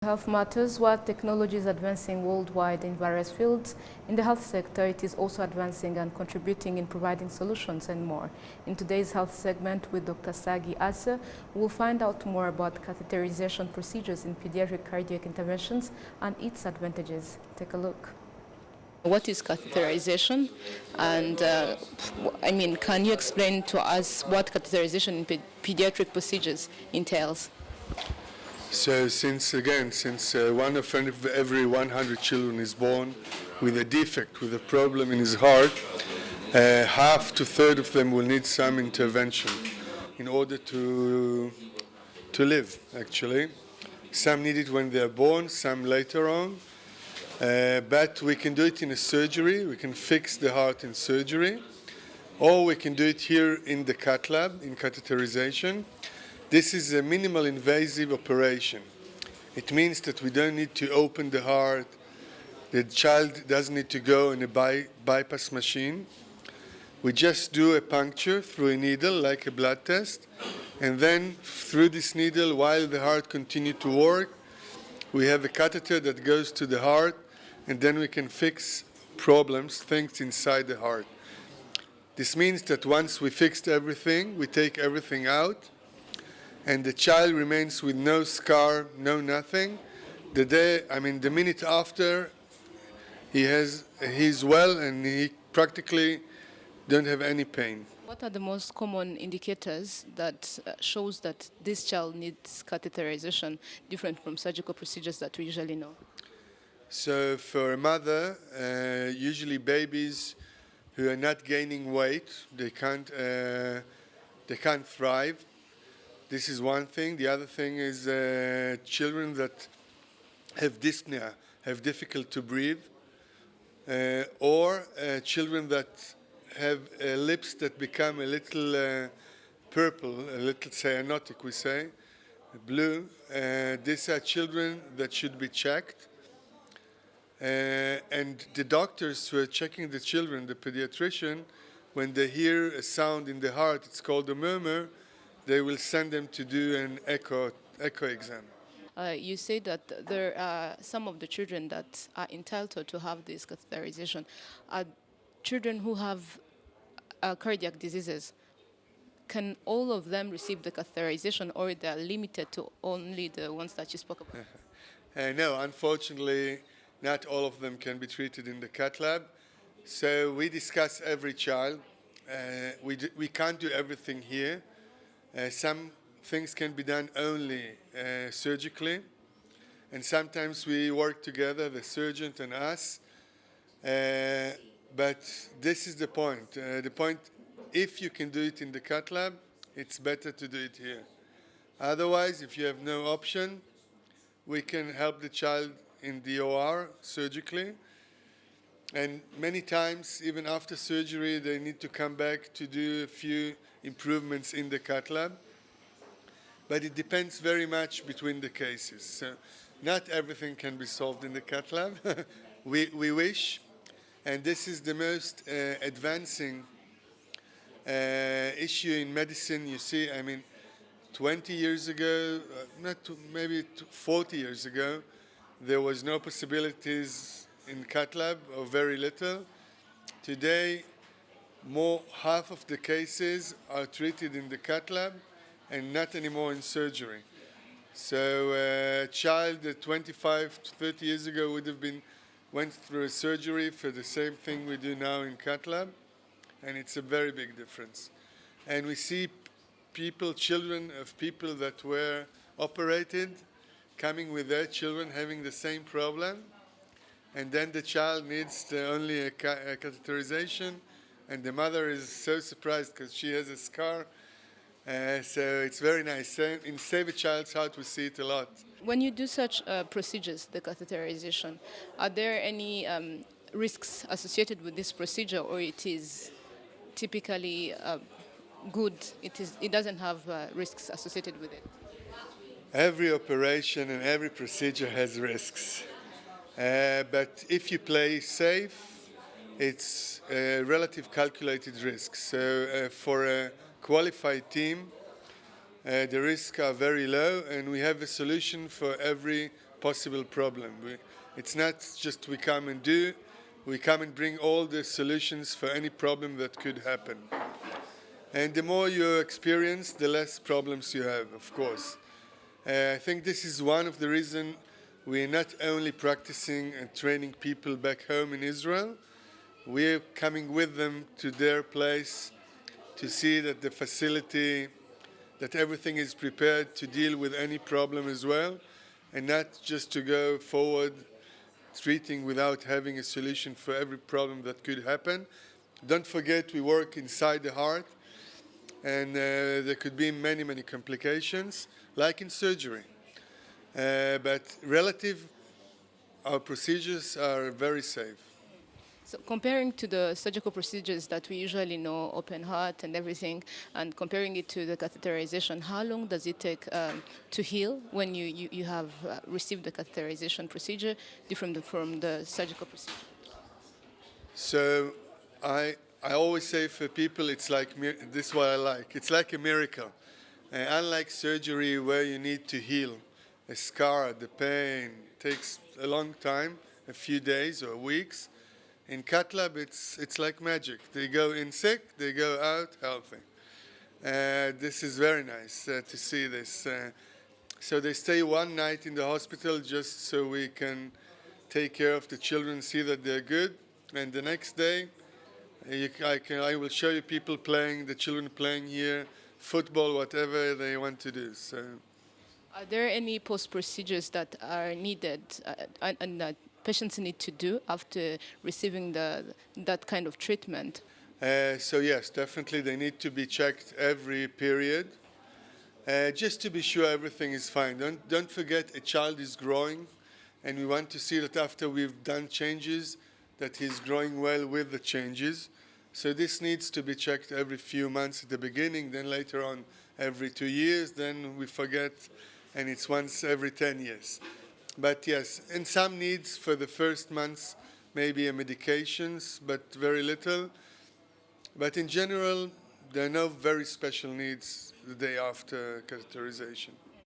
Health matters. While technology is advancing worldwide in various fields, in the health sector it is also advancing and contributing in providing solutions and more. In today's health segment with Dr. Sagi Assa, we'll find out more about catheterization procedures in pediatric cardiac interventions and its advantages. Take a look. What is catheterization? And can you explain to us what catheterization in pediatric procedures entails? So since one of every 100 children is born with a defect, with a problem in his heart, half to a third of them will need some intervention in order to live, actually. Some need it when they are born, some later on. But we can do it in a surgery. We can fix the heart in surgery. Or we can do it here in the cath lab, in catheterization. This is a minimal invasive operation. It means that we don't need to open the heart. The child doesn't need to go in a bypass machine. We just do a puncture through a needle, like a blood test. And then through this needle, while the heart continues to work, we have a catheter that goes to the heart, and then we can fix problems, things inside the heart. This means that once we fixed everything, we take everything out, and the child remains with no scar, no nothing. The minute after, he's well and he practically don't have any pain. What are the most common indicators that shows that this child needs catheterization, different from surgical procedures that we usually know? So for a mother, usually babies who are not gaining weight, they can't thrive. This is one thing. The other thing is children that have dyspnea, have difficult to breathe, or children that have lips that become a little purple, a little cyanotic, we say, blue. These are children that should be checked. And the doctors who are checking the children, the pediatrician, when they hear a sound in the heart, it's called a murmur, they will send them to do an echo exam. You say that there are some of the children that are entitled to have this catheterization are children who have cardiac diseases. Can all of them receive the catheterization, or they are limited to only the ones that you spoke about? No, unfortunately, not all of them can be treated in the cath lab. So we discuss every child. We can't do everything here. Some things can be done only surgically, and sometimes we work together, the surgeon and us. But this is the point. If you can do it in the cath lab, it's better to do it here. Otherwise, if you have no option, we can help the child in the OR surgically. And many times, even after surgery, they need to come back to do a few improvements in the cath lab. But it depends very much between the cases. So not everything can be solved in the cath lab. we wish. And this is the most advancing issue in medicine. You see, 20 years ago, maybe 40 years ago, there was no possibilities in cath lab, or very little. Today, half of the cases are treated in the cath lab and not anymore in surgery. So a child that 25 to 30 years ago went through a surgery for the same thing we do now in cath lab, and it's a very big difference. And we see children of people that were operated, coming with their children having the same problem, and then the child needs only a catheterization, and the mother is so surprised because she has a scar. So it's very nice. In Save a Child's Heart, we see it a lot. When you do such procedures, the catheterization, are there any risks associated with this procedure, or it is typically good? It doesn't have risks associated with it? Every operation and every procedure has risks. But if you play safe, it's a relative calculated risk. So for a qualified team, the risks are very low, and we have a solution for every possible problem. It's not just we come and do, we come and bring all the solutions for any problem that could happen. And the more you experience, the less problems you have, of course. I think this is one of the reasons we're not only practicing and training people back home in Israel, we're coming with them to their place to see that the facility, that everything is prepared to deal with any problem as well, and not just to go forward treating without having a solution for every problem that could happen. Don't forget we work inside the heart, and there could be many, many complications, like in surgery. But our procedures are very safe. So comparing to the surgical procedures that we usually know, open heart and everything, and comparing it to the catheterization, how long does it take to heal when you have received the catheterization procedure different from the surgical procedure? So I always say for people, it's like, this is what I like, it's like a miracle. Unlike surgery where you need to heal a scar, the pain takes a long time, a few days or weeks. In cath lab, it's like magic. They go in sick, they go out healthy. This is very nice to see this. So they stay one night in the hospital just so we can take care of the children, see that they're good. And the next day, I will show you people playing, the children playing here, football, whatever they want to do. So, are there any post-procedures that are needed and that patients need to do after receiving that kind of treatment? So yes, definitely they need to be checked every period, just to be sure everything is fine. Don't forget a child is growing, and we want to see that after we've done changes, that he's growing well with the changes. So this needs to be checked every few months at the beginning, then later on every 2 years, then we forget, and it's once every 10 years. But yes, and some needs for the first months, maybe a medications, but very little. But in general, there are no very special needs the day after catheterization.